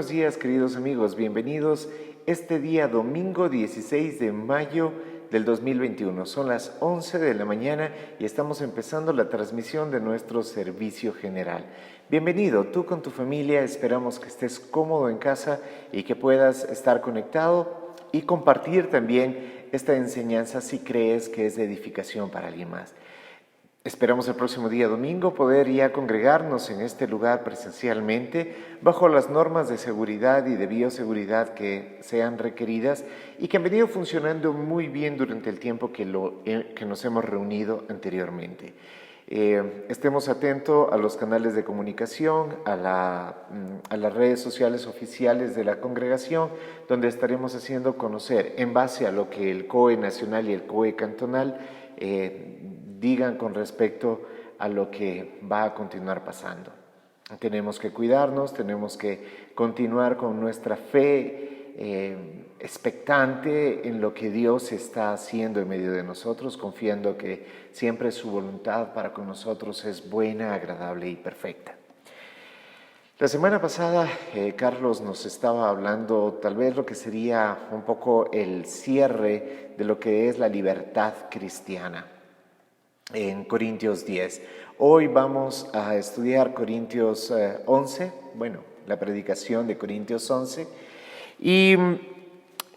buenos días, queridos amigos. Bienvenidos este día domingo 16 de mayo del 2021. Son las 11 de la mañana y estamos empezando la transmisión de nuestro servicio general. Bienvenido, tú con tu familia. Esperamos que estés cómodo en casa y que puedas estar conectado y compartir también esta enseñanza si crees que es de edificación para alguien más. Esperamos el próximo día domingo poder ya congregarnos en este lugar presencialmente bajo las normas de seguridad y de bioseguridad que sean requeridas y que han venido funcionando muy bien durante el tiempo que nos hemos reunido anteriormente. Estemos atentos a los canales de comunicación, a las redes sociales oficiales de la congregación, donde estaremos haciendo conocer en base a lo que el COE nacional y el COE cantonal digan con respecto a lo que va a continuar pasando. Tenemos que cuidarnos, tenemos que continuar con nuestra fe expectante en lo que Dios está haciendo en medio de nosotros, confiando que siempre su voluntad para con nosotros es buena, agradable y perfecta. La semana pasada Carlos nos estaba hablando tal vez lo que sería un poco el cierre de lo que es la libertad cristiana en Corintios 10. Hoy vamos a estudiar Corintios 11, la predicación de Corintios 11, y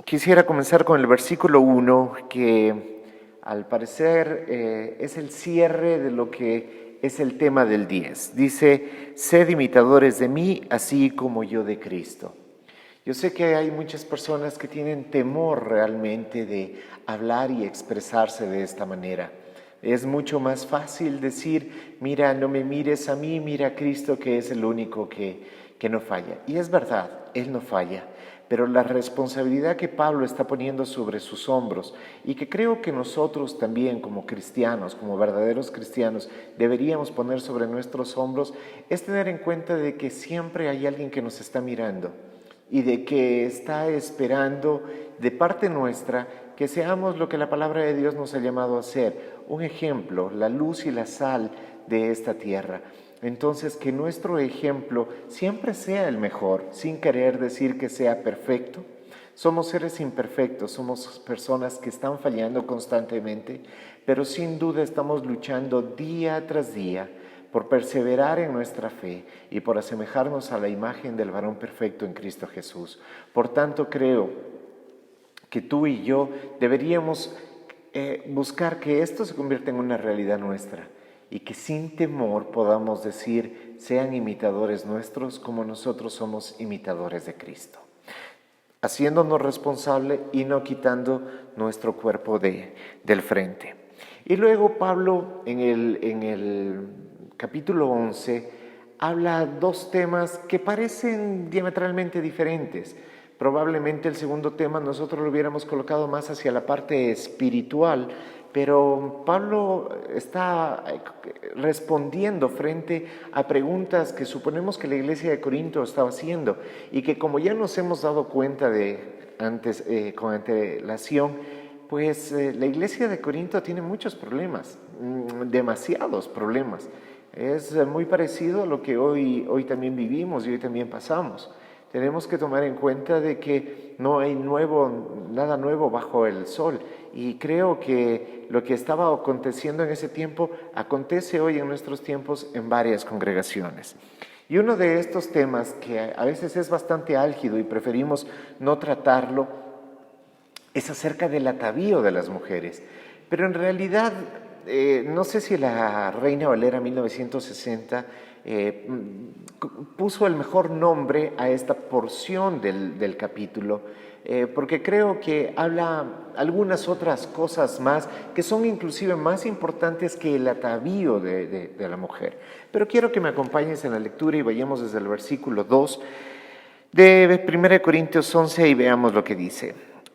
quisiera comenzar con el versículo 1, que al parecer es el cierre de lo que es el tema del 10. Dice: sed imitadores de mí, así como yo de Cristo. Yo sé que hay muchas personas que tienen temor realmente de hablar y expresarse de esta manera. Es mucho más fácil decir: mira, no me mires a mí, mira a Cristo, que es el único que no falla. Y es verdad, Él no falla, pero la responsabilidad que Pablo está poniendo sobre sus hombros y que creo que nosotros también como cristianos, como verdaderos cristianos, deberíamos poner sobre nuestros hombros, es tener en cuenta de que siempre hay alguien que nos está mirando y de que está esperando de parte nuestra que seamos lo que la palabra de Dios nos ha llamado a ser, un ejemplo, la luz y la sal de esta tierra. Entonces, que nuestro ejemplo siempre sea el mejor, sin querer decir que sea perfecto. Somos seres imperfectos, somos personas que están fallando constantemente, pero sin duda estamos luchando día tras día por perseverar en nuestra fe y por asemejarnos a la imagen del varón perfecto en Cristo Jesús. Por tanto, creo que tú y yo deberíamos buscar que esto se convierta en una realidad nuestra y que sin temor podamos decir: sean imitadores nuestros como nosotros somos imitadores de Cristo, haciéndonos responsable y no quitando nuestro cuerpo del frente. Y luego Pablo en el capítulo 11 habla dos temas que parecen diametralmente diferentes. Probablemente el segundo tema nosotros lo hubiéramos colocado más hacia la parte espiritual, pero Pablo está respondiendo frente a preguntas que suponemos que la iglesia de Corinto estaba haciendo y que, como ya nos hemos dado cuenta de antes con antelación, pues la iglesia de Corinto tiene muchos problemas, demasiados problemas. Es muy parecido a lo que hoy también vivimos y hoy también pasamos. Tenemos que tomar en cuenta de que no hay nada nuevo bajo el sol, y creo que lo que estaba aconteciendo en ese tiempo acontece hoy en nuestros tiempos en varias congregaciones. Y uno de estos temas que a veces es bastante álgido y preferimos no tratarlo es acerca del atavío de las mujeres. Pero en realidad, no sé si la Reina Valera 1960 puso el mejor nombre a esta porción del capítulo, porque creo que habla algunas otras cosas más que son inclusive más importantes que el atavío de la mujer. Pero quiero que me acompañes en la lectura y vayamos desde el versículo 2 de 1 Corintios 11 y veamos lo que dice.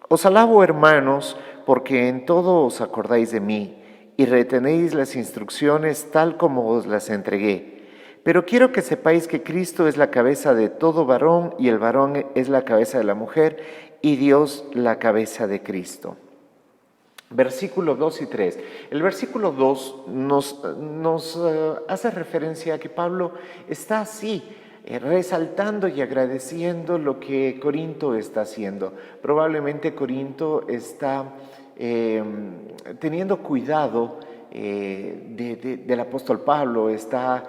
Os alabo, hermanos, porque en todo os acordáis de mí y retenéis las instrucciones tal como os las entregué. Pero quiero que sepáis que Cristo es la cabeza de todo varón y el varón es la cabeza de la mujer y Dios la cabeza de Cristo. Versículos 2 y 3. El versículo 2 nos hace referencia a que Pablo está así resaltando y agradeciendo lo que Corinto está haciendo. Probablemente Corinto está teniendo cuidado del apóstol Pablo, está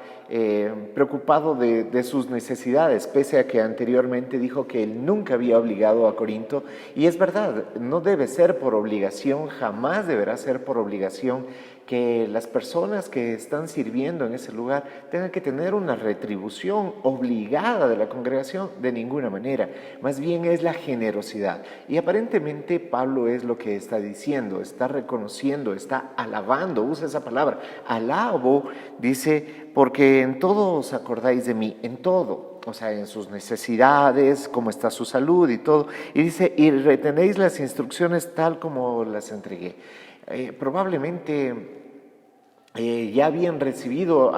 preocupado de sus necesidades, pese a que anteriormente dijo que él nunca había obligado a Corinto, y es verdad, no debe ser por obligación, jamás deberá ser por obligación que las personas que están sirviendo en ese lugar tengan que tener una retribución obligada de la congregación, de ninguna manera, más bien es la generosidad. Y aparentemente Pablo es lo que está diciendo, está reconociendo, está alabando, usa esa palabra, alabo, dice, porque en todo os acordáis de mí, en todo, o sea, en sus necesidades, cómo está su salud y todo, y dice, y retenéis las instrucciones tal como las entregué. Probablemente ya habían recibido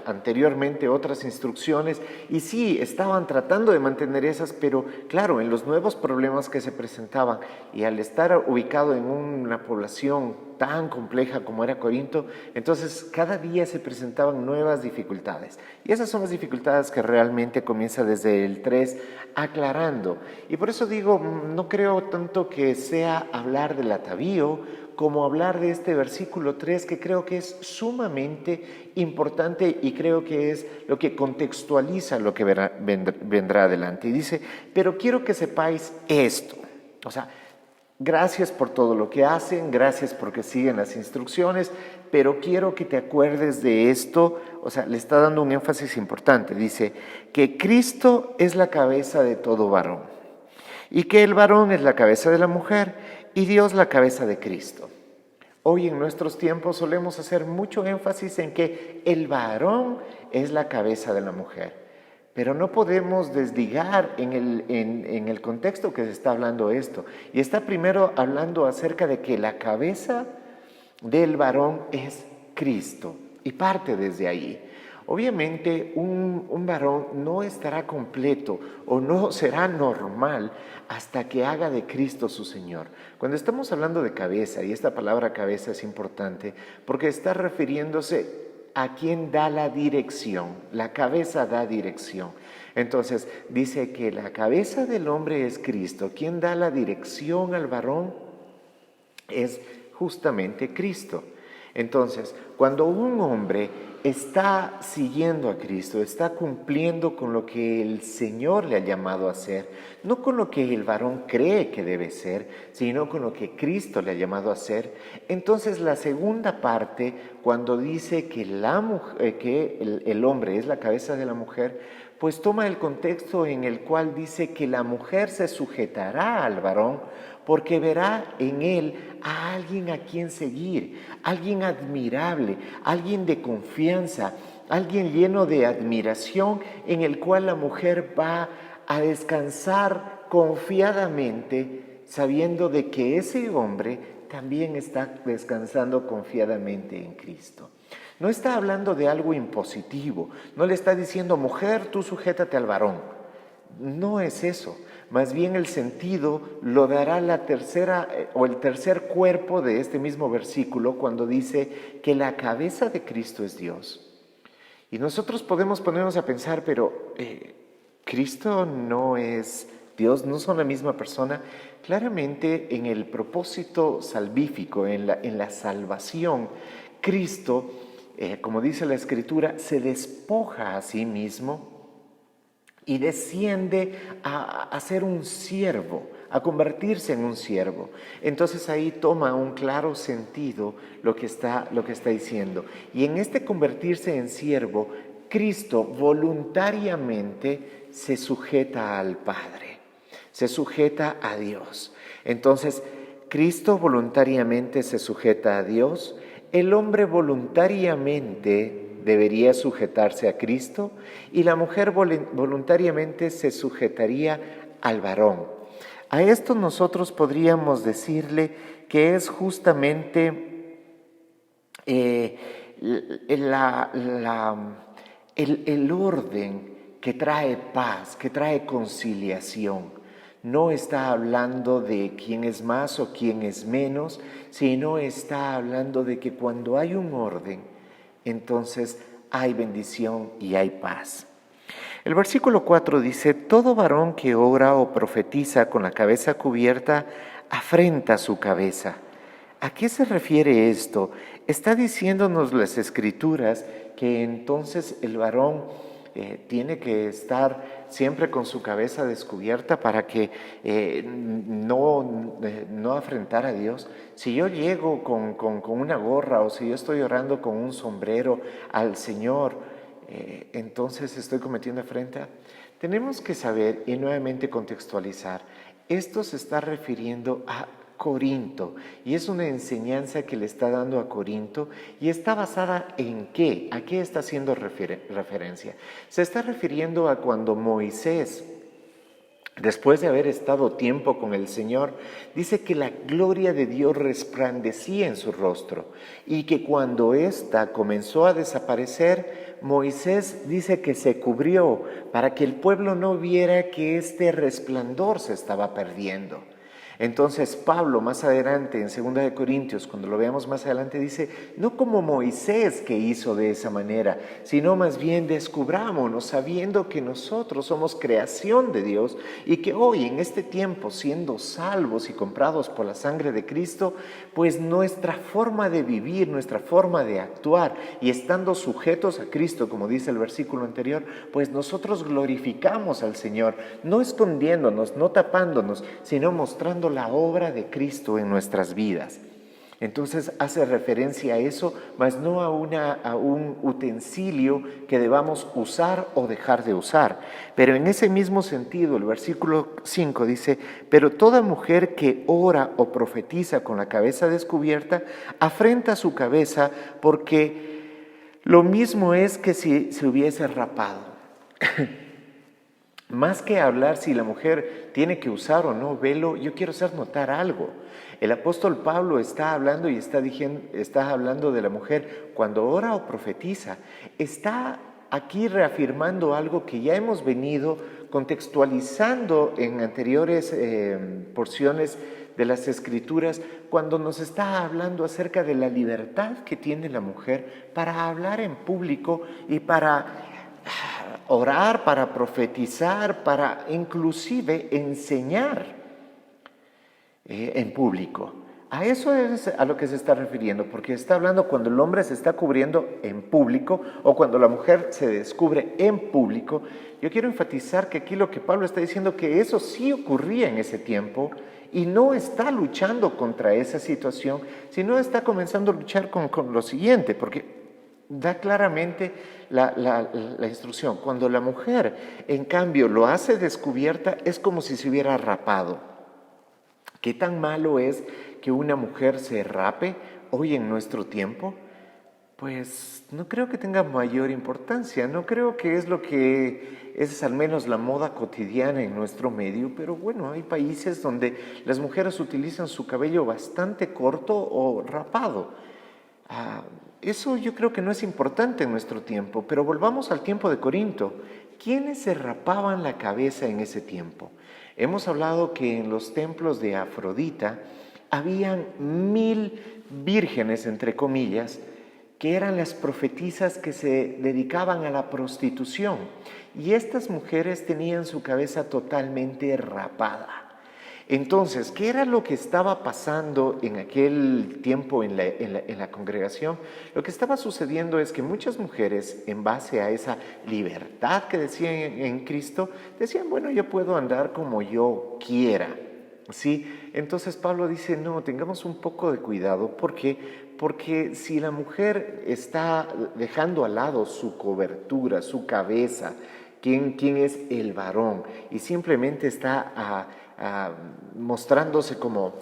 anteriormente otras instrucciones y sí, estaban tratando de mantener esas, pero claro, en los nuevos problemas que se presentaban y al estar ubicado en una población tan compleja como era Corinto, entonces cada día se presentaban nuevas dificultades. Y esas son las dificultades que realmente comienza desde el 3 aclarando. Y por eso digo, no creo tanto que sea hablar del atavío, como hablar de este versículo 3, que creo que es sumamente importante y creo que es lo que contextualiza lo que vendrá adelante. Y dice, pero quiero que sepáis esto. O sea, gracias por todo lo que hacen, gracias porque siguen las instrucciones, pero quiero que te acuerdes de esto. O sea, le está dando un énfasis importante. Dice que Cristo es la cabeza de todo varón y que el varón es la cabeza de la mujer y Dios la cabeza de Cristo. Hoy en nuestros tiempos solemos hacer mucho énfasis en que el varón es la cabeza de la mujer, pero no podemos desligar en el contexto que se está hablando esto. Y está primero hablando acerca de que la cabeza del varón es Cristo y parte desde ahí. Obviamente un varón no estará completo o no será normal hasta que haga de Cristo su Señor. Cuando estamos hablando de cabeza, y esta palabra cabeza es importante porque está refiriéndose a quien da la dirección. La cabeza da dirección. Entonces dice que la cabeza del hombre es Cristo. Quien da la dirección al varón es justamente Cristo. Entonces, cuando un hombre está siguiendo a Cristo, está cumpliendo con lo que el Señor le ha llamado a hacer, no con lo que el varón cree que debe ser, sino con lo que Cristo le ha llamado a hacer, entonces la segunda parte, cuando dice que el hombre es la cabeza de la mujer, pues toma el contexto en el cual dice que la mujer se sujetará al varón porque verá en él a alguien a quien seguir, alguien admirable, alguien de confianza, alguien lleno de admiración en el cual la mujer va a descansar confiadamente, sabiendo de que ese hombre también está descansando confiadamente en Cristo. No está hablando de algo impositivo, no le está diciendo, mujer, tú sujétate al varón. No es eso. Más bien el sentido lo dará la tercera o el tercer cuerpo de este mismo versículo cuando dice que la cabeza de Cristo es Dios. Y nosotros podemos ponernos a pensar, pero Cristo no es Dios, no son la misma persona. Claramente en el propósito salvífico, en la salvación, Cristo, como dice la Escritura, se despoja a sí mismo y desciende a ser un siervo, a convertirse en un siervo. Entonces ahí toma un claro sentido lo que está diciendo. Y en este convertirse en siervo, Cristo voluntariamente se sujeta al Padre, se sujeta a Dios. Entonces, Cristo voluntariamente se sujeta a Dios, el hombre voluntariamente debería sujetarse a Cristo y la mujer voluntariamente se sujetaría al varón. A esto nosotros podríamos decirle que es justamente el orden que trae paz, que trae conciliación. No está hablando de quién es más o quién es menos, sino está hablando de que cuando hay un orden, entonces hay bendición y hay paz. El versículo 4 dice, todo varón que ora o profetiza con la cabeza cubierta afrenta su cabeza. ¿A qué se refiere esto? Está diciéndonos las Escrituras que entonces el varón tiene que estar siempre con su cabeza descubierta para que no afrentar a Dios. Si yo llego con una gorra o si yo estoy orando con un sombrero al Señor, entonces estoy cometiendo afrenta. Tenemos que saber y nuevamente contextualizar. Esto se está refiriendo a Corinto y es una enseñanza que le está dando a Corinto y está basada en ¿qué? ¿A qué está haciendo referencia? Se está refiriendo a cuando Moisés, después de haber estado tiempo con el Señor, dice que la gloria de Dios resplandecía en su rostro y que cuando ésta comenzó a desaparecer, Moisés dice que se cubrió para que el pueblo no viera que este resplandor se estaba perdiendo. Entonces Pablo más adelante en 2 de Corintios, cuando lo veamos más adelante, dice, no como Moisés que hizo de esa manera, sino más bien descubrámonos sabiendo que nosotros somos creación de Dios y que hoy en este tiempo siendo salvos y comprados por la sangre de Cristo, pues nuestra forma de vivir, nuestra forma de actuar y estando sujetos a Cristo, como dice el versículo anterior, pues nosotros glorificamos al Señor, no escondiéndonos, no tapándonos, sino mostrando la obra de Cristo en nuestras vidas. Entonces hace referencia a eso, mas no a un utensilio que debamos usar o dejar de usar. Pero en ese mismo sentido, el versículo 5 dice, pero toda mujer que ora o profetiza con la cabeza descubierta, afrenta su cabeza porque lo mismo es que si se hubiese rapado. Más que hablar si la mujer tiene que usar o no velo, yo quiero hacer notar algo. El apóstol Pablo está hablando y está hablando de la mujer cuando ora o profetiza. Está aquí reafirmando algo que ya hemos venido contextualizando en anteriores porciones de las Escrituras, cuando nos está hablando acerca de la libertad que tiene la mujer para hablar en público y para orar, para profetizar, para inclusive enseñar en público. A eso es a lo que se está refiriendo, porque está hablando cuando el hombre se está cubriendo en público o cuando la mujer se descubre en público. Yo quiero enfatizar que aquí lo que Pablo está diciendo que eso sí ocurría en ese tiempo y no está luchando contra esa situación, sino está comenzando a luchar con lo siguiente, porque da claramente la instrucción. Cuando la mujer, en cambio, lo hace descubierta, es como si se hubiera rapado. ¿Qué tan malo es que una mujer se rape hoy en nuestro tiempo? Pues no creo que tenga mayor importancia, no creo que es lo que es al menos la moda cotidiana en nuestro medio, pero bueno, hay países donde las mujeres utilizan su cabello bastante corto o rapado. Eso yo creo que no es importante en nuestro tiempo, pero volvamos al tiempo de Corinto. ¿Quiénes se rapaban la cabeza en ese tiempo? Hemos hablado que en los templos de Afrodita habían 1000 vírgenes, entre comillas, que eran las profetisas que se dedicaban a la prostitución. Y estas mujeres tenían su cabeza totalmente rapada. Entonces, ¿qué era lo que estaba pasando en aquel tiempo en la congregación? Lo que estaba sucediendo es que muchas mujeres, en base a esa libertad que decían en Cristo, decían, bueno, yo puedo andar como yo quiera, ¿sí? Entonces Pablo dice, no, tengamos un poco de cuidado, porque si la mujer está dejando al lado su cobertura, su cabeza, ¿quién es el varón? Y simplemente está mostrándose como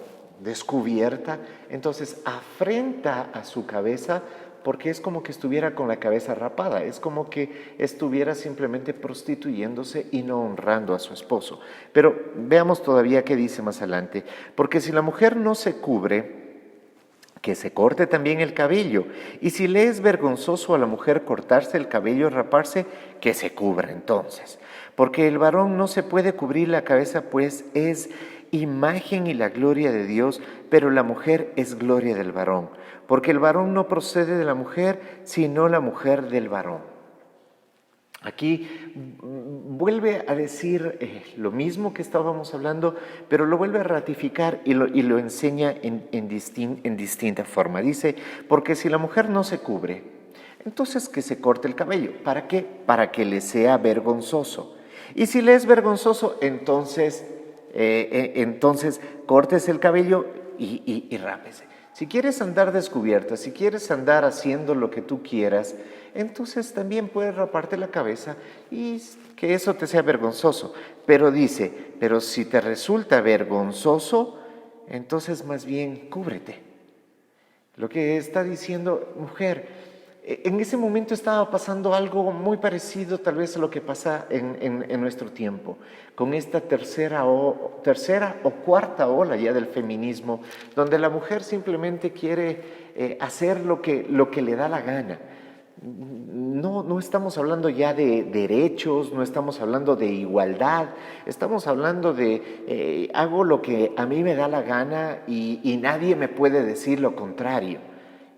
descubierta, entonces afrenta a su cabeza porque es como que estuviera con la cabeza rapada, es como que estuviera simplemente prostituyéndose y no honrando a su esposo. Pero veamos todavía qué dice más adelante, porque si la mujer no se cubre, que se corte también el cabello, y si le es vergonzoso a la mujer cortarse el cabello, raparse, que se cubra entonces. Porque el varón no se puede cubrir la cabeza, pues es imagen y la gloria de Dios, pero la mujer es gloria del varón. Porque el varón no procede de la mujer, sino la mujer del varón. Aquí vuelve a decir lo mismo que estábamos hablando, pero lo vuelve a ratificar y lo enseña en distinta forma. Dice, porque si la mujer no se cubre, entonces que se corte el cabello. ¿Para qué? Para que le sea vergonzoso. Y si le es vergonzoso, entonces cortes el cabello y rápese. Si quieres andar descubierta, si quieres andar haciendo lo que tú quieras, entonces también puedes raparte la cabeza y que eso te sea vergonzoso. Pero dice, pero si te resulta vergonzoso, entonces más bien cúbrete. Lo que está diciendo, mujer, en ese momento estaba pasando algo muy parecido tal vez a lo que pasa en nuestro tiempo, con esta tercera o cuarta ola ya del feminismo, donde la mujer simplemente quiere hacer lo que le da la gana. No estamos hablando ya de derechos, no estamos hablando de igualdad, estamos hablando de hago lo que a mí me da la gana y nadie me puede decir lo contrario.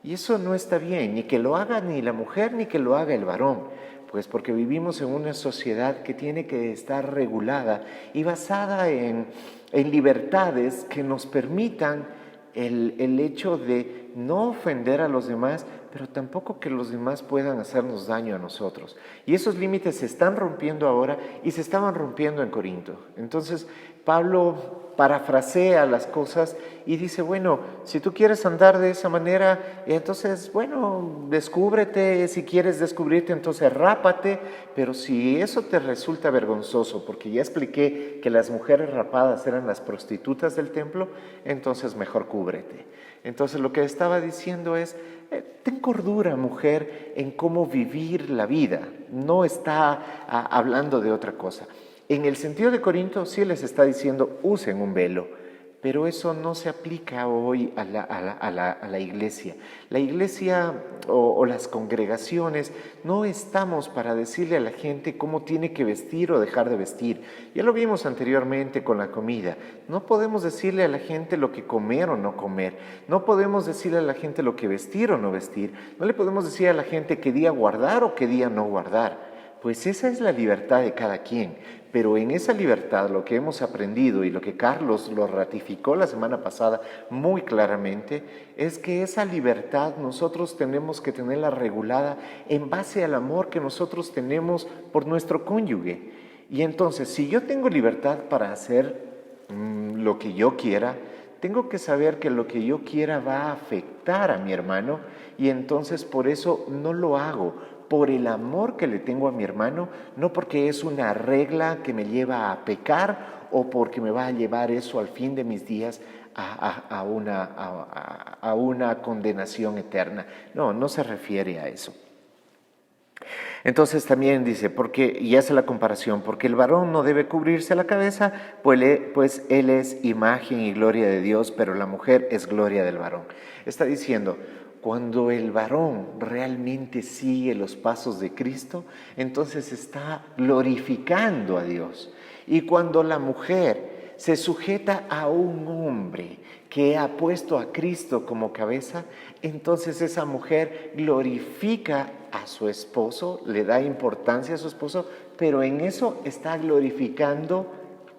Y eso no está bien, ni que lo haga ni la mujer ni que lo haga el varón, pues porque vivimos en una sociedad que tiene que estar regulada y basada en libertades que nos permitan el hecho de no ofender a los demás, pero tampoco que los demás puedan hacernos daño a nosotros. Y esos límites se están rompiendo ahora y se estaban rompiendo en Corinto. Entonces, Pablo parafrasea las cosas y dice, bueno, si tú quieres andar de esa manera, entonces, bueno, descúbrete, si quieres descubrirte, entonces rápate, pero si eso te resulta vergonzoso, porque ya expliqué que las mujeres rapadas eran las prostitutas del templo, entonces mejor cúbrete. Entonces lo que estaba diciendo es, ten cordura, mujer, en cómo vivir la vida, no está hablando de otra cosa. En el sentido de Corinto sí les está diciendo usen un velo, pero eso no se aplica hoy a la iglesia. La iglesia o las congregaciones no estamos para decirle a la gente cómo tiene que vestir o dejar de vestir. Ya lo vimos anteriormente con la comida. No podemos decirle a la gente lo que comer o no comer. No podemos decirle a la gente lo que vestir o no vestir. No le podemos decir a la gente qué día guardar o qué día no guardar. Pues esa es la libertad de cada quien, pero en esa libertad lo que hemos aprendido y lo que Carlos lo ratificó la semana pasada muy claramente es que esa libertad nosotros tenemos que tenerla regulada en base al amor que nosotros tenemos por nuestro cónyuge. Y entonces, si yo tengo libertad para hacer lo que yo quiera, tengo que saber que lo que yo quiera va a afectar a mi hermano y entonces por eso no lo hago. Por el amor que le tengo a mi hermano, no porque es una regla que me lleva a pecar o porque me va a llevar eso al fin de mis días a una condenación eterna. No se refiere a eso. Entonces también dice, y hace la comparación, porque el varón no debe cubrirse la cabeza, pues él es imagen y gloria de Dios, pero la mujer es gloria del varón. Está diciendo, cuando el varón realmente sigue los pasos de Cristo, entonces está glorificando a Dios. Y cuando la mujer se sujeta a un hombre que ha puesto a Cristo como cabeza, entonces esa mujer glorifica a su esposo, le da importancia a su esposo, pero en eso está glorificando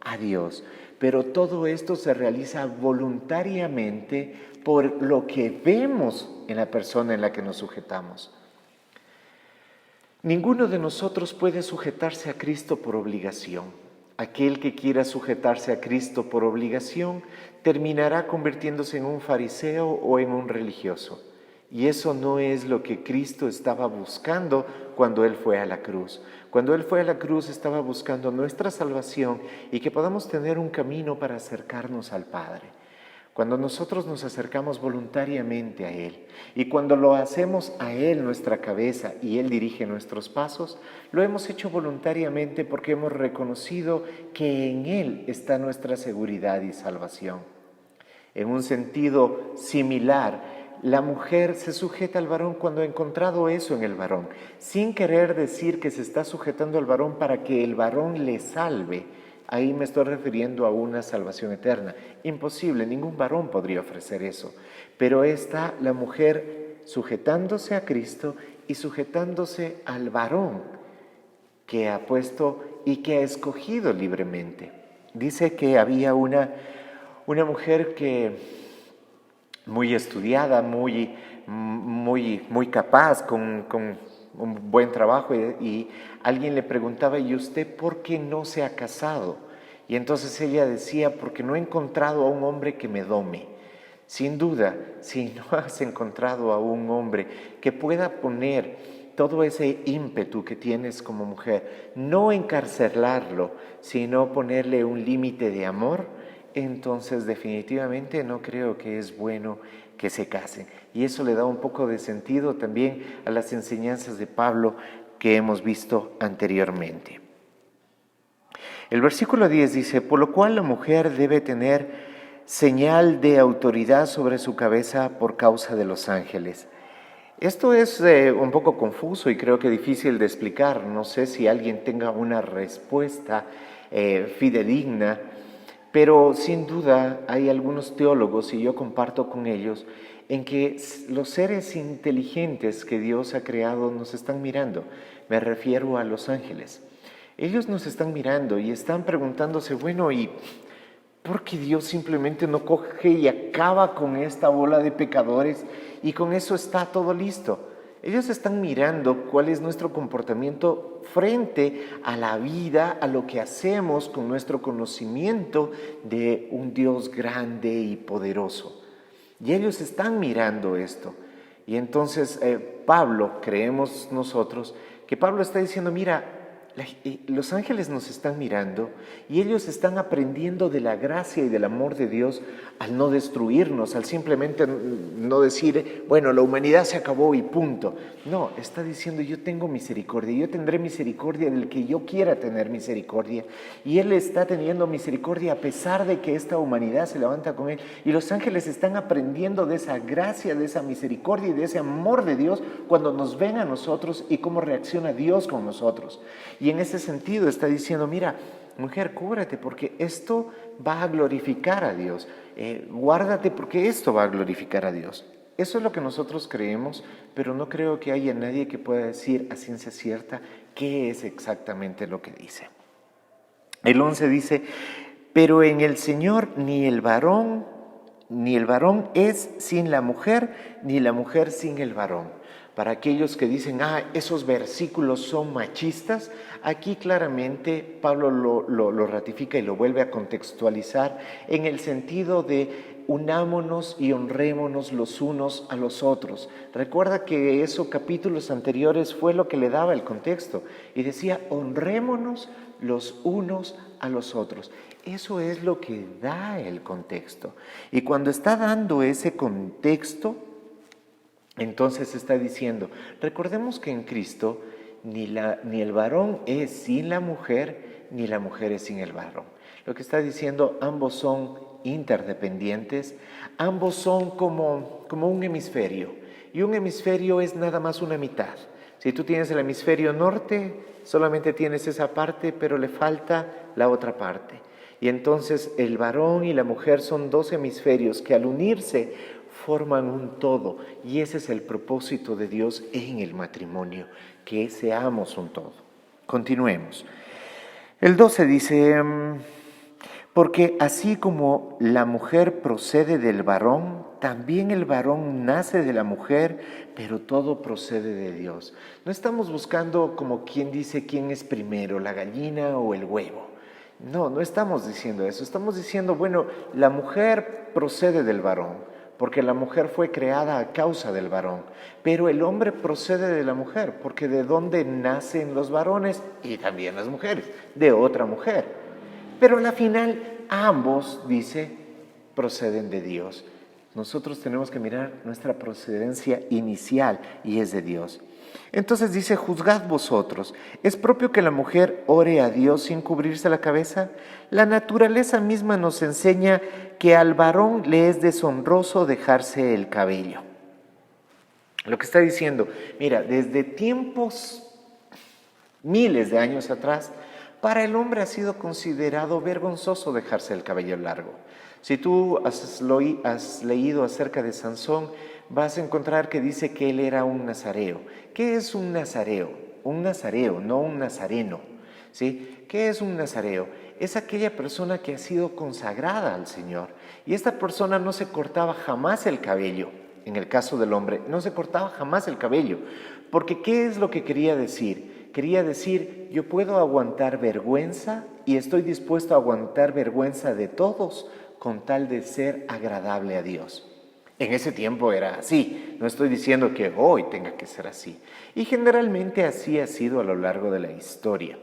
a Dios. Pero todo esto se realiza voluntariamente por lo que vemos en la persona en la que nos sujetamos. Ninguno de nosotros puede sujetarse a Cristo por obligación. Aquel que quiera sujetarse a Cristo por obligación terminará convirtiéndose en un fariseo o en un religioso. Y eso no es lo que Cristo estaba buscando cuando Él fue a la cruz. Cuando Él fue a la cruz estaba buscando nuestra salvación y que podamos tener un camino para acercarnos al Padre. Cuando nosotros nos acercamos voluntariamente a Él y cuando lo hacemos a Él nuestra cabeza y Él dirige nuestros pasos, lo hemos hecho voluntariamente porque hemos reconocido que en Él está nuestra seguridad y salvación. En un sentido similar, la mujer se sujeta al varón cuando ha encontrado eso en el varón, sin querer decir que se está sujetando al varón para que el varón le salve. Ahí me estoy refiriendo a una salvación eterna. Imposible, ningún varón podría ofrecer eso. Pero está la mujer sujetándose a Cristo y sujetándose al varón que ha puesto y que ha escogido libremente. Dice que había una mujer que muy estudiada, muy capaz, con un buen trabajo, y alguien le preguntaba: ¿y usted por qué no se ha casado? Y entonces ella decía: porque no he encontrado a un hombre que me dome. Sin duda, si no has encontrado a un hombre que pueda poner todo ese ímpetu que tienes como mujer, no encarcelarlo, sino ponerle un límite de amor, entonces definitivamente no creo que es bueno que se casen. Y eso le da un poco de sentido también a las enseñanzas de Pablo que hemos visto anteriormente. El versículo 10 dice: por lo cual la mujer debe tener señal de autoridad sobre su cabeza por causa de los ángeles. Esto es un poco confuso y creo que difícil de explicar. No sé si alguien tenga una respuesta fidedigna, pero sin duda hay algunos teólogos, y yo comparto con ellos, en que los seres inteligentes que Dios ha creado nos están mirando. Me refiero a los ángeles. Ellos nos están mirando y están preguntándose: bueno, ¿y por qué Dios simplemente no coge y acaba con esta bola de pecadores y con eso está todo listo? Ellos están mirando cuál es nuestro comportamiento frente a la vida, a lo que hacemos con nuestro conocimiento de un Dios grande y poderoso. Y ellos están mirando esto. Y entonces Pablo, creemos nosotros, que Pablo está diciendo: mira, los ángeles nos están mirando y ellos están aprendiendo de la gracia y del amor de Dios al no destruirnos, al simplemente no decir: bueno, la humanidad se acabó y punto. No, está diciendo: yo tengo misericordia, yo tendré misericordia del que yo quiera tener misericordia, y Él está teniendo misericordia a pesar de que esta humanidad se levanta con Él. Y los ángeles están aprendiendo de esa gracia, de esa misericordia y de ese amor de Dios cuando nos ven a nosotros y cómo reacciona Dios con nosotros. Y en ese sentido está diciendo: mira, mujer, cúbrate porque esto va a glorificar a Dios. Guárdate porque esto va a glorificar a Dios. Eso es lo que nosotros creemos, pero no creo que haya nadie que pueda decir a ciencia cierta qué es exactamente lo que dice. El 11 dice: pero en el Señor ni el varón es sin la mujer, ni la mujer sin el varón. Para aquellos que dicen: esos versículos son machistas, aquí claramente Pablo lo ratifica y lo vuelve a contextualizar en el sentido de unámonos y honrémonos los unos a los otros. Recuerda que esos capítulos anteriores fue lo que le daba el contexto y decía: honrémonos los unos a los otros. Eso es lo que da el contexto. Y cuando está dando ese contexto, entonces está diciendo: recordemos que en Cristo ni el varón es sin la mujer, ni la mujer es sin el varón. Lo que está diciendo: ambos son interdependientes, ambos son como un hemisferio, y un hemisferio es nada más una mitad. Si tú tienes el hemisferio norte, solamente tienes esa parte, pero le falta la otra parte. Y entonces el varón y la mujer son dos hemisferios que al unirse forman un todo, y ese es el propósito de Dios en el matrimonio, que seamos un todo. Continuemos. El 12 dice: porque así como la mujer procede del varón, también el varón nace de la mujer, pero todo procede de Dios. No estamos buscando, como quien dice, quién es primero, la gallina o el huevo. No estamos diciendo eso. Estamos diciendo: bueno, la mujer procede del varón, porque la mujer fue creada a causa del varón, pero el hombre procede de la mujer, porque de dónde nacen los varones y también las mujeres, de otra mujer. Pero al final ambos, dice, proceden de Dios. Nosotros tenemos que mirar nuestra procedencia inicial y es de Dios. Entonces dice: juzgad vosotros, ¿es propio que la mujer ore a Dios sin cubrirse la cabeza? La naturaleza misma nos enseña que al varón le es deshonroso dejarse el cabello. Lo que está diciendo: mira, desde tiempos, miles de años atrás, para el hombre ha sido considerado vergonzoso dejarse el cabello largo. Si tú has leído acerca de Sansón, vas a encontrar que dice que él era un nazareo. ¿Qué es un nazareo? un nazareo, no un nazareno. ¿Sí? ¿Qué es un nazareo? Es aquella persona que ha sido consagrada al Señor. Y esta persona no se cortaba jamás el cabello. En el caso del hombre, no se cortaba jamás el cabello. Porque ¿qué es lo que quería decir? Quería decir, yo puedo aguantar vergüenza y estoy dispuesto a aguantar vergüenza de todos con tal de ser agradable a Dios. En ese tiempo era así, no estoy diciendo que hoy tenga que ser así. Y generalmente así ha sido a lo largo de la historia.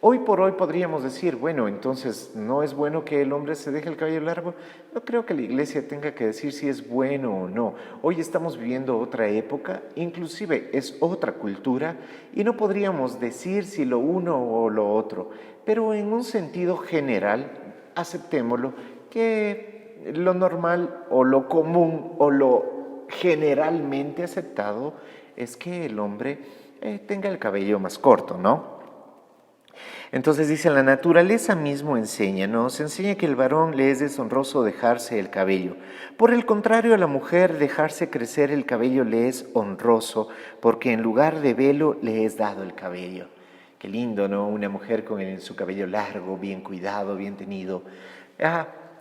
Hoy por hoy podríamos decir, bueno, entonces, ¿no es bueno que el hombre se deje el cabello largo? No creo que la iglesia tenga que decir si es bueno o no. Hoy estamos viviendo otra época, inclusive es otra cultura, y no podríamos decir si lo uno o lo otro. Pero en un sentido general, aceptémoslo, que lo normal o lo común o lo generalmente aceptado es que el hombre tenga el cabello más corto, ¿no? Entonces dice, la naturaleza mismo enseña, nos enseña que el varón le es deshonroso dejarse el cabello. Por el contrario, a la mujer dejarse crecer el cabello le es honroso, porque en lugar de velo le es dado el cabello. Qué lindo, ¿no? Una mujer con su cabello largo, bien cuidado, bien tenido.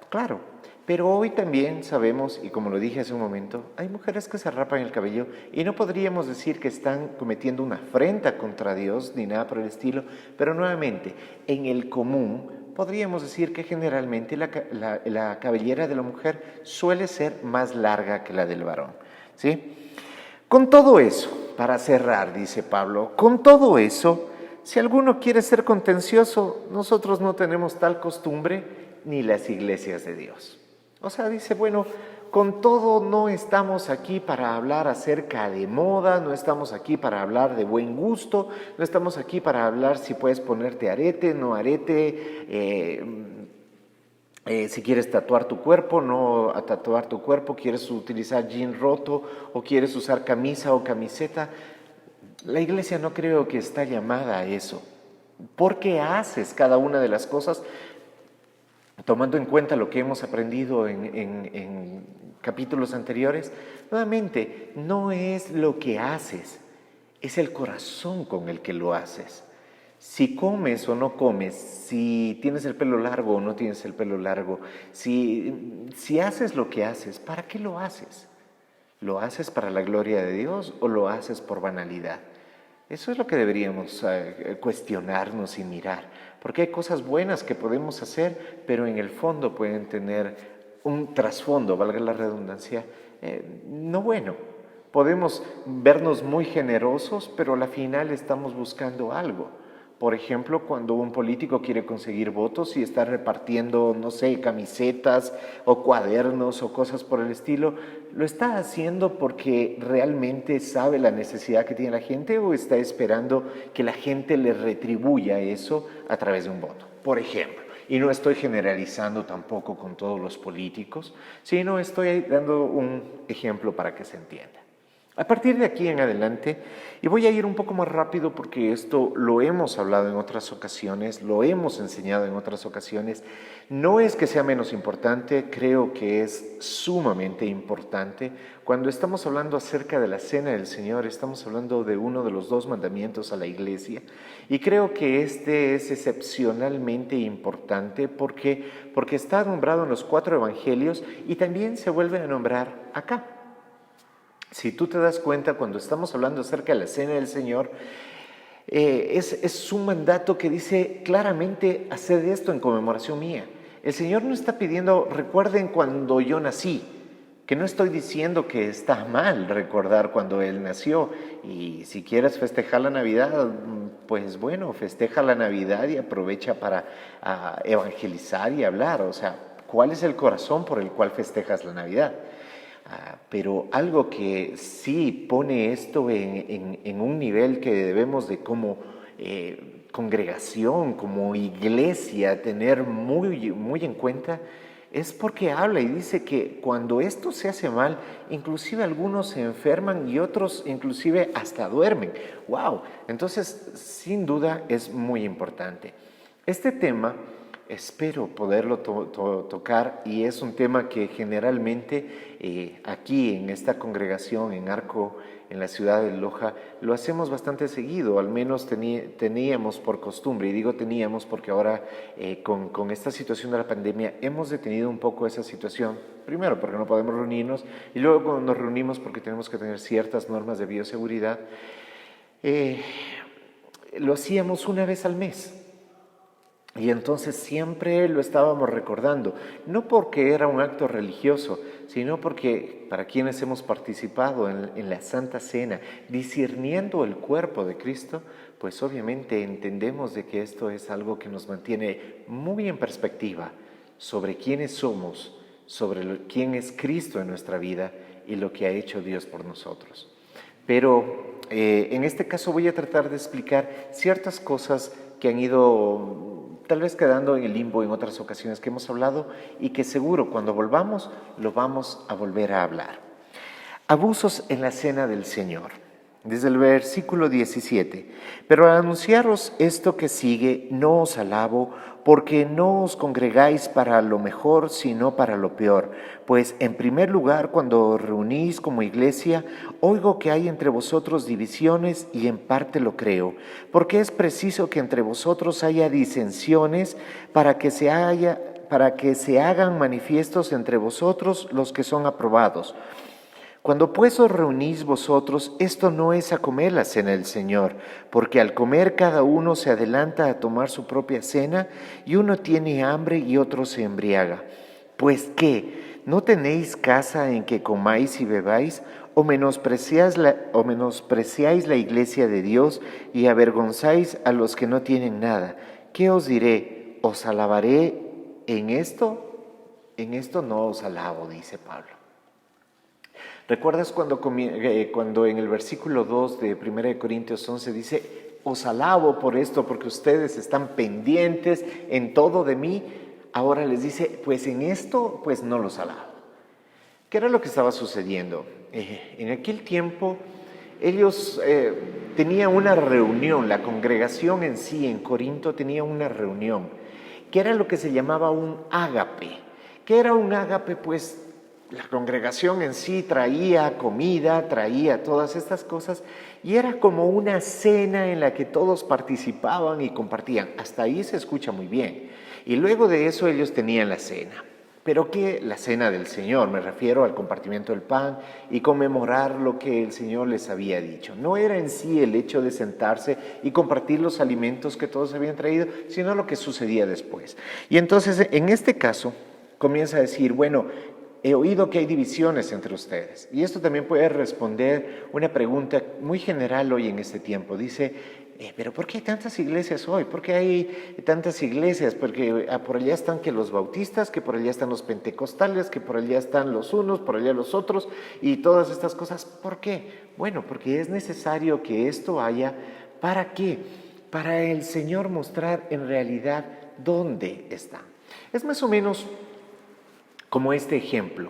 Claro. Pero hoy también sabemos, y como lo dije hace un momento, hay mujeres que se rapan el cabello y no podríamos decir que están cometiendo una afrenta contra Dios ni nada por el estilo, pero nuevamente, en el común podríamos decir que generalmente la cabellera de la mujer suele ser más larga que la del varón, ¿sí? Con todo eso, para cerrar, dice Pablo, con todo eso, si alguno quiere ser contencioso, nosotros no tenemos tal costumbre ni las iglesias de Dios. O sea, dice, bueno, con todo no estamos aquí para hablar acerca de moda, no estamos aquí para hablar de buen gusto, no estamos aquí para hablar si puedes ponerte arete, no arete, si quieres tatuar tu cuerpo, no a tatuar tu cuerpo, quieres utilizar jean roto o quieres usar camisa o camiseta. La iglesia no creo que está llamada a eso. ¿Por qué haces cada una de las cosas? Tomando en cuenta lo que hemos aprendido en capítulos anteriores, nuevamente, no es lo que haces, es el corazón con el que lo haces. Si comes o no comes, si tienes el pelo largo o no tienes el pelo largo, si haces lo que haces, ¿para qué lo haces? ¿Lo haces para la gloria de Dios o lo haces por banalidad? Eso es lo que deberíamos cuestionarnos y mirar, porque hay cosas buenas que podemos hacer, pero en el fondo pueden tener un trasfondo, valga la redundancia, no bueno. Podemos vernos muy generosos, pero a la final estamos buscando algo. Por ejemplo, cuando un político quiere conseguir votos y está repartiendo, no sé, camisetas o cuadernos o cosas por el estilo, ¿lo está haciendo porque realmente sabe la necesidad que tiene la gente o está esperando que la gente le retribuya eso a través de un voto? Por ejemplo, y no estoy generalizando tampoco con todos los políticos, sino estoy dando un ejemplo para que se entienda. A partir de aquí en adelante, y voy a ir un poco más rápido porque esto lo hemos hablado en otras ocasiones, lo hemos enseñado en otras ocasiones, no es que sea menos importante, creo que es sumamente importante. Cuando estamos hablando acerca de la Cena del Señor, estamos hablando de uno de los 2 mandamientos a la iglesia, y creo que este es excepcionalmente importante porque está nombrado en los 4 evangelios y también se vuelve a nombrar acá. Si tú te das cuenta, cuando estamos hablando acerca de la Cena del Señor, es un mandato que dice claramente, haced esto en conmemoración mía. El Señor no está pidiendo, recuerden cuando yo nací, que no estoy diciendo que está mal recordar cuando Él nació. Y si quieres festejar la Navidad, pues bueno, festeja la Navidad y aprovecha para evangelizar y hablar. O sea, ¿cuál es el corazón por el cual festejas la Navidad? Pero algo que sí pone esto en un nivel que debemos de como congregación, como iglesia, tener muy en cuenta, es porque habla y dice que cuando esto se hace mal, inclusive algunos se enferman y otros inclusive hasta duermen. ¡Wow! Entonces, sin duda es muy importante. Este tema espero poderlo tocar, y es un tema que generalmente aquí en esta congregación, en Arco, en la ciudad de Loja, lo hacemos bastante seguido, al menos teníamos por costumbre, y digo teníamos porque ahora con esta situación de la pandemia hemos detenido un poco esa situación, primero porque no podemos reunirnos, y luego cuando nos reunimos porque tenemos que tener ciertas normas de bioseguridad. Lo hacíamos una vez al mes. Y entonces siempre lo estábamos recordando, no porque era un acto religioso, sino porque para quienes hemos participado en la Santa Cena, discerniendo el cuerpo de Cristo, pues obviamente entendemos de que esto es algo que nos mantiene muy en perspectiva sobre quiénes somos, sobre quién es Cristo en nuestra vida y lo que ha hecho Dios por nosotros. Pero en este caso voy a tratar de explicar ciertas cosas que han ido tal vez quedando en el limbo en otras ocasiones que hemos hablado y que seguro cuando volvamos lo vamos a volver a hablar. Abusos en la cena del Señor. Desde el versículo 17. Pero al anunciaros esto que sigue, no os alabo, porque no os congregáis para lo mejor, sino para lo peor. Pues en primer lugar, cuando os reunís como iglesia, oigo que hay entre vosotros divisiones, y en parte lo creo, porque es preciso que entre vosotros haya disensiones para que se hagan manifiestos entre vosotros los que son aprobados. Cuando pues os reunís vosotros, esto no es a comer la cena del Señor, porque al comer cada uno se adelanta a tomar su propia cena, y uno tiene hambre y otro se embriaga. Pues ¿qué? ¿No tenéis casa en que comáis y bebáis? ¿O menospreciáis la iglesia de Dios y avergonzáis a los que no tienen nada? ¿Qué os diré? ¿Os alabaré en esto? En esto no os alabo, dice Pablo. ¿Recuerdas cuando en el versículo 2 de 1 Corintios 11 dice, os alabo por esto, porque ustedes están pendientes en todo de mí? Ahora les dice, pues en esto, pues no los alabo. ¿Qué era lo que estaba sucediendo? En aquel tiempo ellos tenían una reunión, la congregación en sí en Corinto tenía una reunión, que era lo que se llamaba un ágape. ¿Qué era un ágape? Pues la congregación en sí traía comida, traía todas estas cosas, y era como una cena en la que todos participaban y compartían. Hasta ahí se escucha muy bien. Y luego de eso ellos tenían la cena. ¿Pero qué? La cena del Señor, me refiero al compartimiento del pan y conmemorar lo que el Señor les había dicho. No era en sí el hecho de sentarse y compartir los alimentos que todos habían traído, sino lo que sucedía después. Y entonces, en este caso, comienza a decir, bueno, he oído que hay divisiones entre ustedes. Y esto también puede responder una pregunta muy general hoy en este tiempo. Dice, ¿pero por qué hay tantas iglesias hoy? ¿Por qué hay tantas iglesias? Porque por allá están que los bautistas, que por allá están los pentecostales, que por allá están los unos, por allá los otros, y todas estas cosas. ¿Por qué? Bueno, porque es necesario que esto haya. ¿Para qué? Para el Señor mostrar en realidad dónde está. Es más o menos como este ejemplo,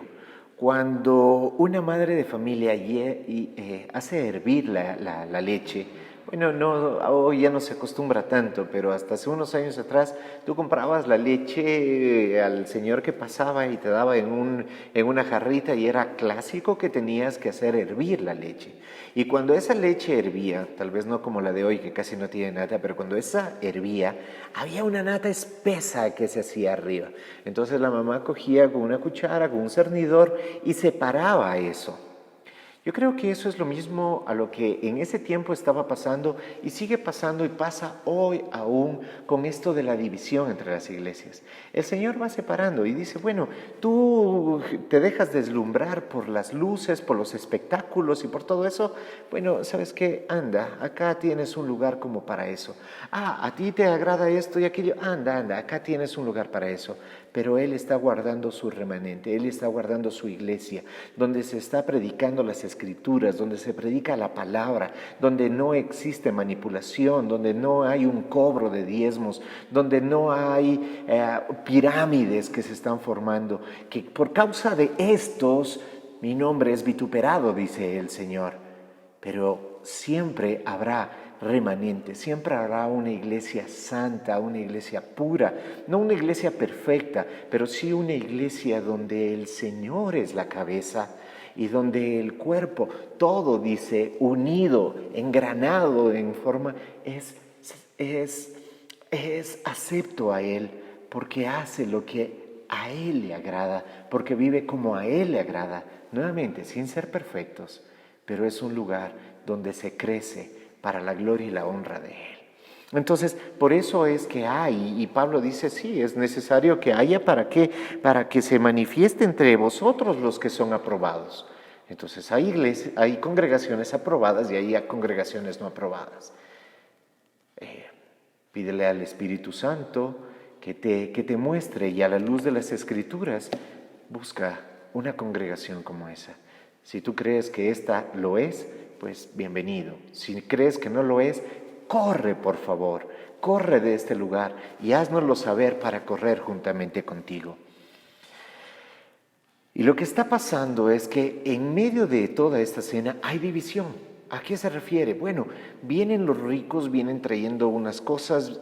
cuando una madre de familia hace hervir la leche. Bueno, hoy ya no se acostumbra tanto, pero hasta hace unos años atrás tú comprabas la leche al señor que pasaba y te daba en una jarrita, y era clásico que tenías que hacer hervir la leche. Y cuando esa leche hervía, tal vez no como la de hoy que casi no tiene nata, pero cuando esa hervía, había una nata espesa que se hacía arriba. Entonces la mamá cogía con una cuchara, con un cernidor, y separaba eso. Yo creo que eso es lo mismo a lo que en ese tiempo estaba pasando y sigue pasando y pasa hoy aún con esto de la división entre las iglesias. El Señor va separando y dice, bueno, tú te dejas deslumbrar por las luces, por los espectáculos y por todo eso. Bueno, ¿sabes qué? Anda, acá tienes un lugar como para eso. ¿A ti te agrada esto y aquello? Anda, acá tienes un lugar para eso. Pero Él está guardando su remanente, Él está guardando su iglesia, donde se está predicando las escrituras, donde se predica la palabra, donde no existe manipulación, donde no hay un cobro de diezmos, donde no hay pirámides que se están formando, que por causa de estos mi nombre es vituperado, dice el Señor. Pero siempre habrá remanente, siempre habrá una iglesia santa, una iglesia pura, no una iglesia perfecta, pero sí una iglesia donde el Señor es la cabeza y donde el cuerpo, todo dice, unido, engranado en forma, es acepto a Él, porque hace lo que a Él le agrada, porque vive como a Él le agrada, nuevamente, sin ser perfectos, pero es un lugar donde se crece para la gloria y la honra de Él. Entonces, por eso es que hay, y Pablo dice, sí, es necesario que haya, ¿para qué? Para que se manifieste entre vosotros los que son aprobados. Entonces, hay congregaciones aprobadas y hay congregaciones no aprobadas. Pídele al Espíritu Santo que te muestre, y a la luz de las Escrituras, busca una congregación como esa. Si tú crees que esta lo es, pues bienvenido. Si crees que no lo es, corre, por favor, corre de este lugar y háznoslo saber para correr juntamente contigo. Y lo que está pasando es que en medio de toda esta cena hay división. ¿A qué se refiere? Bueno, vienen los ricos, vienen trayendo unas cosas,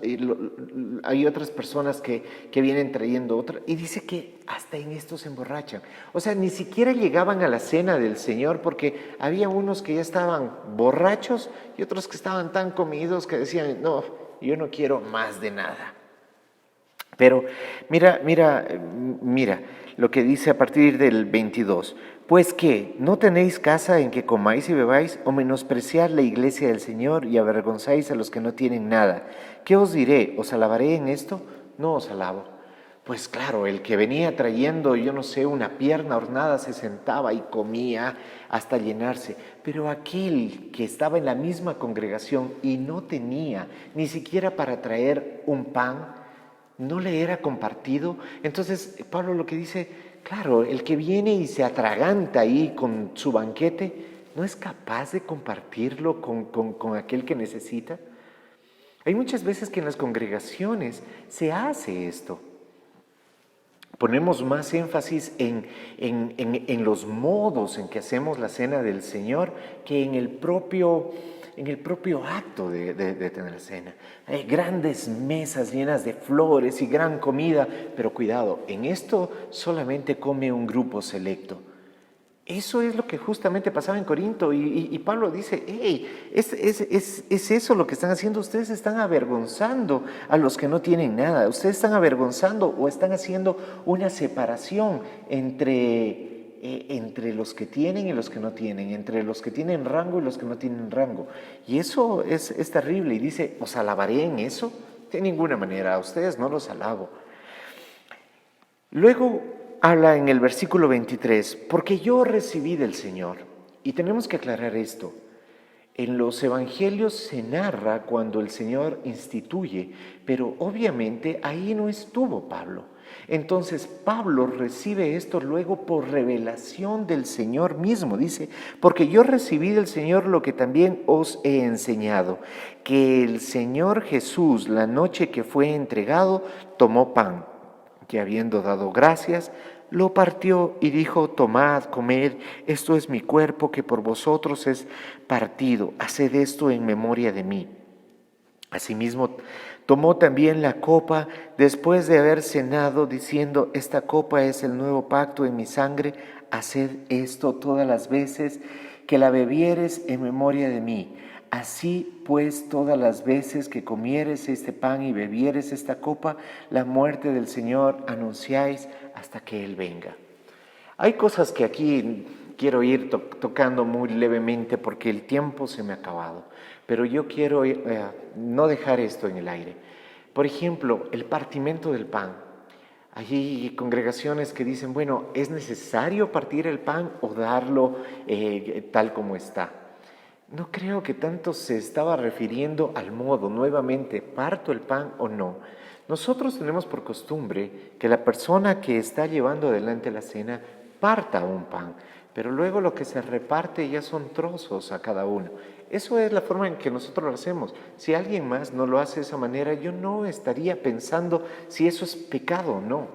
hay otras personas que vienen trayendo otras, y dice que hasta en esto se emborrachan. O sea, ni siquiera llegaban a la cena del Señor, porque había unos que ya estaban borrachos y otros que estaban tan comidos que decían, no, yo no quiero más de nada. Pero mira lo que dice a partir del 22. Pues que no tenéis casa en que comáis y bebáis, o menospreciar la iglesia del Señor y avergonzáis a los que no tienen nada. ¿Qué os diré? ¿Os alabaré en esto? No os alabo. Pues claro, el que venía trayendo, yo no sé, una pierna hornada se sentaba y comía hasta llenarse. Pero aquel que estaba en la misma congregación y no tenía ni siquiera para traer un pan, no le era compartido. Entonces Pablo lo que dice, claro, el que viene y se atraganta ahí con su banquete, ¿no es capaz de compartirlo con aquel que necesita? Hay muchas veces que en las congregaciones se hace esto. Ponemos más énfasis en los modos en que hacemos la cena del Señor que en el propio acto de tener la cena. Hay grandes mesas llenas de flores y gran comida, pero cuidado, en esto solamente come un grupo selecto. Eso es lo que justamente pasaba en Corinto y Pablo dice, hey, es eso lo que están haciendo, ustedes están avergonzando a los que no tienen nada, ustedes están avergonzando o están haciendo una separación entre los que tienen y los que no tienen, entre los que tienen rango y los que no tienen rango. Y eso es terrible y dice, ¿os alabaré en eso? De ninguna manera, a ustedes no los alabo. Luego habla en el versículo 23, porque yo recibí del Señor. Y tenemos que aclarar esto. En los evangelios se narra cuando el Señor instituye, pero obviamente ahí no estuvo Pablo. Entonces Pablo recibe esto luego por revelación del Señor mismo. Dice, porque yo recibí del Señor lo que también os he enseñado, que el Señor Jesús, la noche que fue entregado, tomó pan, que habiendo dado gracias, lo partió y dijo, tomad, comed, esto es mi cuerpo que por vosotros es partido, haced esto en memoria de mí. Asimismo, tomó también la copa después de haber cenado, diciendo, esta copa es el nuevo pacto en mi sangre, haced esto todas las veces que la bebieres en memoria de mí. Así pues, todas las veces que comieres este pan y bebieres esta copa, la muerte del Señor anunciáis hasta que Él venga. Hay cosas que aquí quiero ir tocando muy levemente porque el tiempo se me ha acabado, pero yo quiero no dejar esto en el aire. Por ejemplo, el partimiento del pan. Hay congregaciones que dicen, bueno, ¿es necesario partir el pan o darlo tal como está? No creo que tanto se estaba refiriendo al modo, nuevamente, ¿parto el pan o no? Nosotros tenemos por costumbre que la persona que está llevando adelante la cena parta un pan, pero luego lo que se reparte ya son trozos a cada uno. Eso es la forma en que nosotros lo hacemos. Si alguien más no lo hace de esa manera, yo no estaría pensando si eso es pecado o no.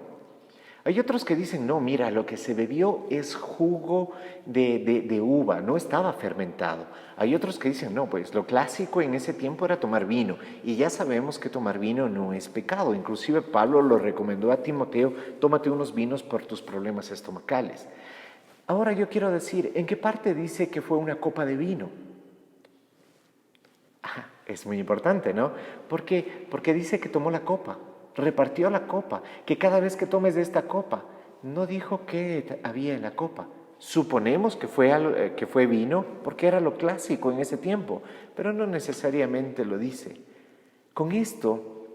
Hay otros que dicen, no, mira, lo que se bebió es jugo de uva, no estaba fermentado. Hay otros que dicen, no, pues lo clásico en ese tiempo era tomar vino, y ya sabemos que tomar vino no es pecado. Inclusive Pablo lo recomendó a Timoteo, tómate unos vinos por tus problemas estomacales. Ahora yo quiero decir, ¿en qué parte dice que fue una copa de vino? Es muy importante, ¿no? ¿Por qué? Porque dice que tomó la copa, repartió la copa, que cada vez que tomes de esta copa, no dijo qué había en la copa. Suponemos que fue vino porque era lo clásico en ese tiempo, pero no necesariamente lo dice. Con esto,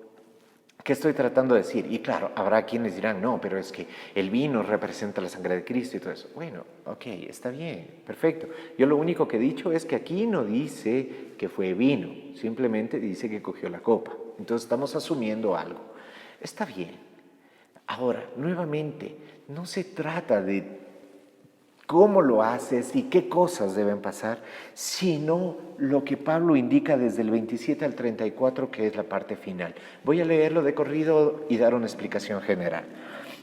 ¿qué estoy tratando de decir? Y claro, habrá quienes dirán, no, pero es que el vino representa la sangre de Cristo y todo eso. Bueno, ok, está bien, perfecto. Yo lo único que he dicho es que aquí no dice que fue vino, simplemente dice que cogió la copa. Entonces estamos asumiendo algo. Está bien. Ahora, nuevamente, no se trata de cómo lo haces y qué cosas deben pasar, sino lo que Pablo indica desde el 27 al 34, que es la parte final. Voy a leerlo de corrido y dar una explicación general.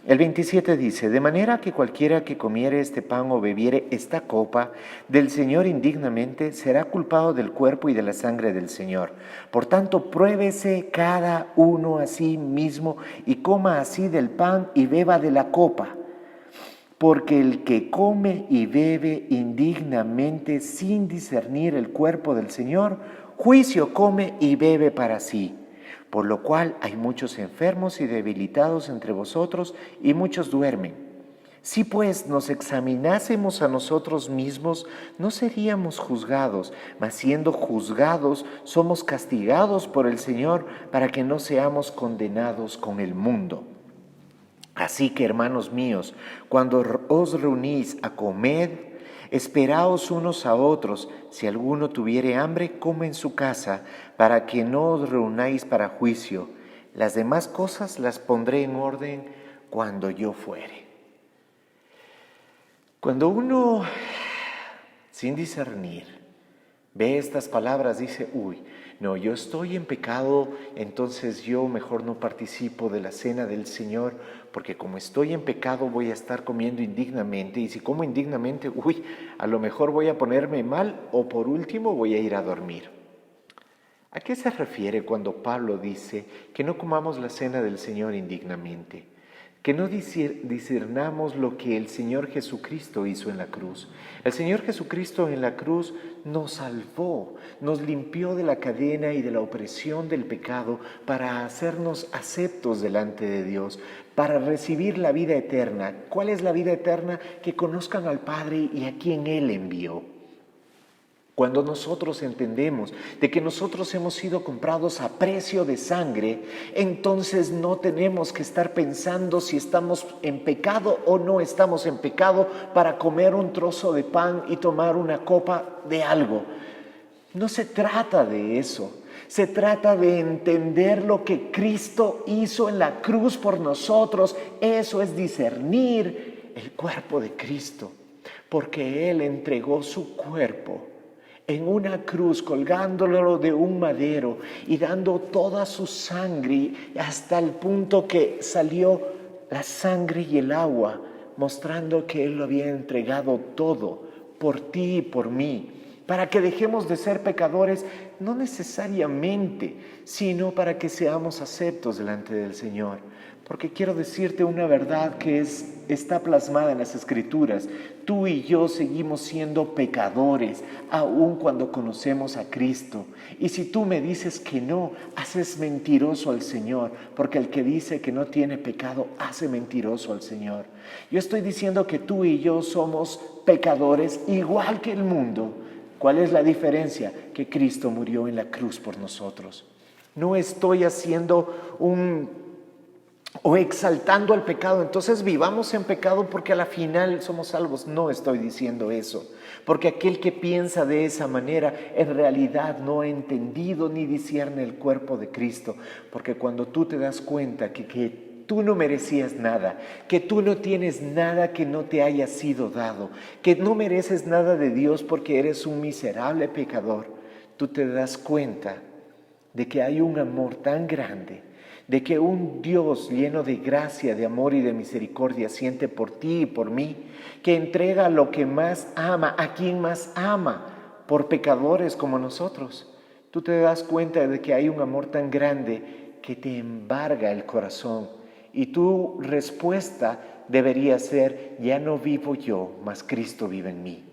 El 27 dice, de manera que cualquiera que comiere este pan o bebiere esta copa del Señor indignamente será culpado del cuerpo y de la sangre del Señor. Por tanto, pruébese cada uno a sí mismo y coma así del pan y beba de la copa. Porque el que come y bebe indignamente sin discernir el cuerpo del Señor, juicio come y bebe para sí. Por lo cual hay muchos enfermos y debilitados entre vosotros y muchos duermen. Si pues nos examinásemos a nosotros mismos, no seríamos juzgados, mas siendo juzgados somos castigados por el Señor para que no seamos condenados con el mundo. Así que, hermanos míos, cuando os reunís a comer, esperaos unos a otros. Si alguno tuviere hambre, coma en su casa, para que no os reunáis para juicio. Las demás cosas las pondré en orden cuando yo fuere. Cuando uno, sin discernir, ve estas palabras, dice, uy, no, yo estoy en pecado, entonces yo mejor no participo de la cena del Señor, porque como estoy en pecado voy a estar comiendo indignamente, y si como indignamente, uy, a lo mejor voy a ponerme mal, o por último voy a ir a dormir. ¿A qué se refiere cuando Pablo dice que no comamos la cena del Señor indignamente? Que no discernamos lo que el Señor Jesucristo hizo en la cruz. El Señor Jesucristo en la cruz nos salvó, nos limpió de la cadena y de la opresión del pecado para hacernos aceptos delante de Dios, para recibir la vida eterna. ¿Cuál es la vida eterna? Que conozcan al Padre y a quien Él envió. Cuando nosotros entendemos de que nosotros hemos sido comprados a precio de sangre, entonces no tenemos que estar pensando si estamos en pecado o no estamos en pecado para comer un trozo de pan y tomar una copa de algo. No se trata de eso. Se trata de entender lo que Cristo hizo en la cruz por nosotros. Eso es discernir el cuerpo de Cristo, porque Él entregó su cuerpo en una cruz, colgándolo de un madero y dando toda su sangre hasta el punto que salió la sangre y el agua, mostrando que Él lo había entregado todo por ti y por mí, para que dejemos de ser pecadores, no necesariamente, sino para que seamos aceptos delante del Señor. Porque quiero decirte una verdad que está plasmada en las Escrituras. Tú y yo seguimos siendo pecadores, aun cuando conocemos a Cristo. Y si tú me dices que no, haces mentiroso al Señor, porque el que dice que no tiene pecado, hace mentiroso al Señor. Yo estoy diciendo que tú y yo somos pecadores igual que el mundo. ¿Cuál es la diferencia? Que Cristo murió en la cruz por nosotros. No estoy haciendo o exaltando al pecado, entonces vivamos en pecado porque a la final somos salvos. No estoy diciendo eso, porque aquel que piensa de esa manera en realidad no ha entendido ni discierne el cuerpo de Cristo, porque cuando tú te das cuenta que tú no merecías nada, que tú no tienes nada que no te haya sido dado, que no mereces nada de Dios porque eres un miserable pecador, tú te das cuenta de que hay un amor tan grande, de que un Dios lleno de gracia, de amor y de misericordia siente por ti y por mí, que entrega lo que más ama, a quien más ama, por pecadores como nosotros. Tú te das cuenta de que hay un amor tan grande que te embarga el corazón, y tu respuesta debería ser: ya no vivo yo, mas Cristo vive en mí.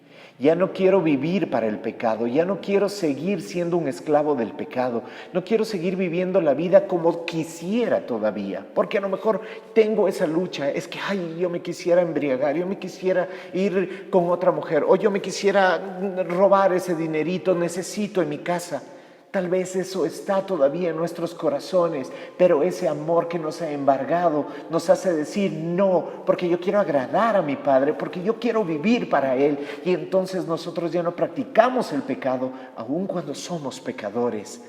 Ya no quiero vivir para el pecado, ya no quiero seguir siendo un esclavo del pecado, no quiero seguir viviendo la vida como quisiera todavía, porque a lo mejor tengo esa lucha, es que yo me quisiera embriagar, yo me quisiera ir con otra mujer, o yo me quisiera robar ese dinerito, necesito en mi casa. Tal vez eso está todavía en nuestros corazones, pero ese amor que nos ha embargado nos hace decir no, porque yo quiero agradar a mi Padre, porque yo quiero vivir para Él. Y entonces nosotros ya no practicamos el pecado, aun cuando somos pecadores.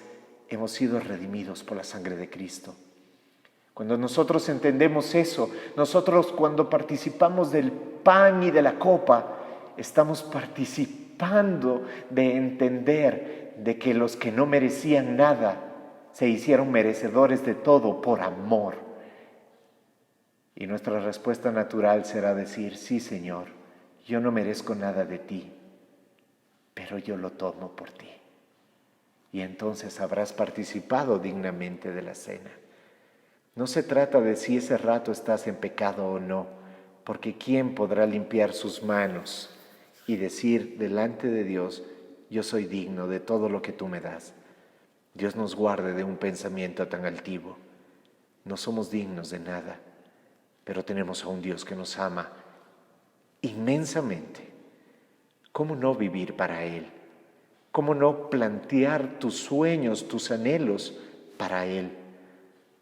Hemos sido redimidos por la sangre de Cristo. Cuando nosotros entendemos eso, nosotros cuando participamos del pan y de la copa, estamos participando de entender de que los que no merecían nada se hicieron merecedores de todo por amor. Y nuestra respuesta natural será decir: sí, Señor, yo no merezco nada de ti, pero yo lo tomo por ti. Y entonces habrás participado dignamente de la cena. No se trata de si ese rato estás en pecado o no, porque ¿quién podrá limpiar sus manos y decir delante de Dios: yo soy digno de todo lo que tú me das? Dios nos guarde de un pensamiento tan altivo. No somos dignos de nada, pero tenemos a un Dios que nos ama inmensamente. ¿Cómo no vivir para Él? ¿Cómo no plantear tus sueños, tus anhelos para Él,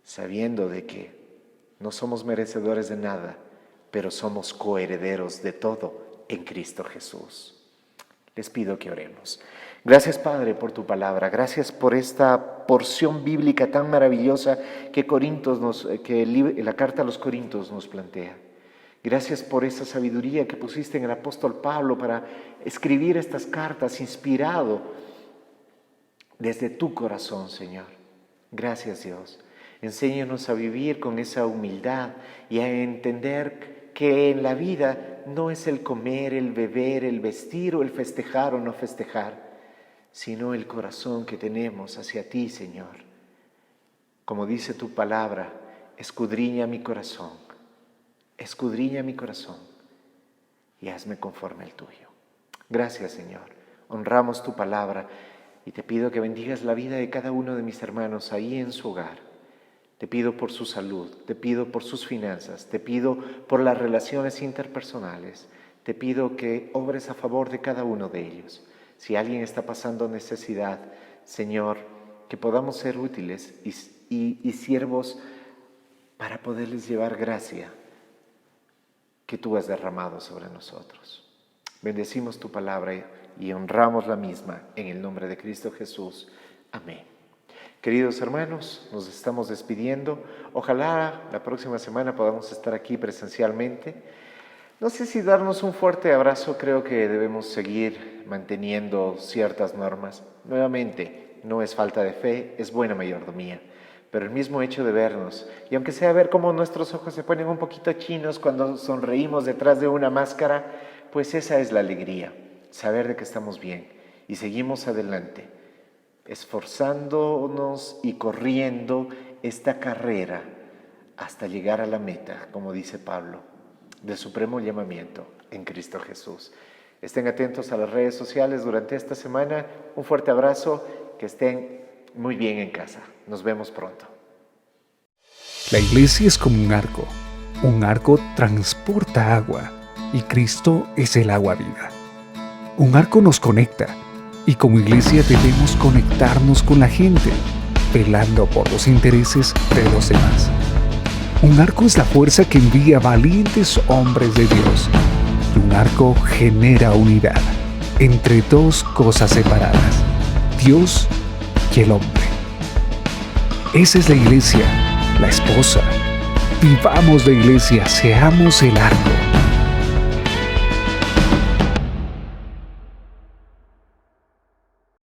sabiendo de que no somos merecedores de nada, pero somos coherederos de todo en Cristo Jesús? Les pido que oremos. Gracias, Padre, por tu palabra. Gracias por esta porción bíblica tan maravillosa que la carta a los Corintios nos plantea. Gracias por esa sabiduría que pusiste en el apóstol Pablo para escribir estas cartas, inspirado desde tu corazón, Señor. Gracias, Dios. Enséñanos a vivir con esa humildad y a entender que en la vida no es el comer, el beber, el vestir o el festejar o no festejar, sino el corazón que tenemos hacia ti, Señor. Como dice tu palabra: escudriña mi corazón y hazme conforme al tuyo. Gracias, Señor. Honramos tu palabra y te pido que bendigas la vida de cada uno de mis hermanos ahí en su hogar. Te pido por su salud, te pido por sus finanzas, te pido por las relaciones interpersonales, te pido que obres a favor de cada uno de ellos. Si alguien está pasando necesidad, Señor, que podamos ser útiles y siervos para poderles llevar gracia que tú has derramado sobre nosotros. Bendecimos tu palabra y honramos la misma en el nombre de Cristo Jesús. Amén. Queridos hermanos, nos estamos despidiendo. Ojalá la próxima semana podamos estar aquí presencialmente. No sé si darnos un fuerte abrazo, creo que debemos seguir manteniendo ciertas normas. Nuevamente, no es falta de fe, es buena mayordomía. Pero el mismo hecho de vernos, y aunque sea ver cómo nuestros ojos se ponen un poquito chinos cuando sonreímos detrás de una máscara, pues esa es la alegría, saber de que estamos bien y seguimos adelante, esforzándonos y corriendo esta carrera hasta llegar a la meta, como dice Pablo, del supremo llamamiento en Cristo Jesús. Estén atentos a las redes sociales durante esta semana. Un fuerte abrazo, que estén muy bien en casa. Nos vemos pronto. La iglesia es como un arco. Un arco transporta agua y Cristo es el agua viva. Un arco nos conecta y como iglesia debemos conectarnos con la gente, velando por los intereses de los demás. Un arco es la fuerza que envía valientes hombres de Dios. Y un arco genera unidad entre dos cosas separadas, Dios y el hombre. Esa es la iglesia, la esposa. Vivamos la iglesia, seamos el arco.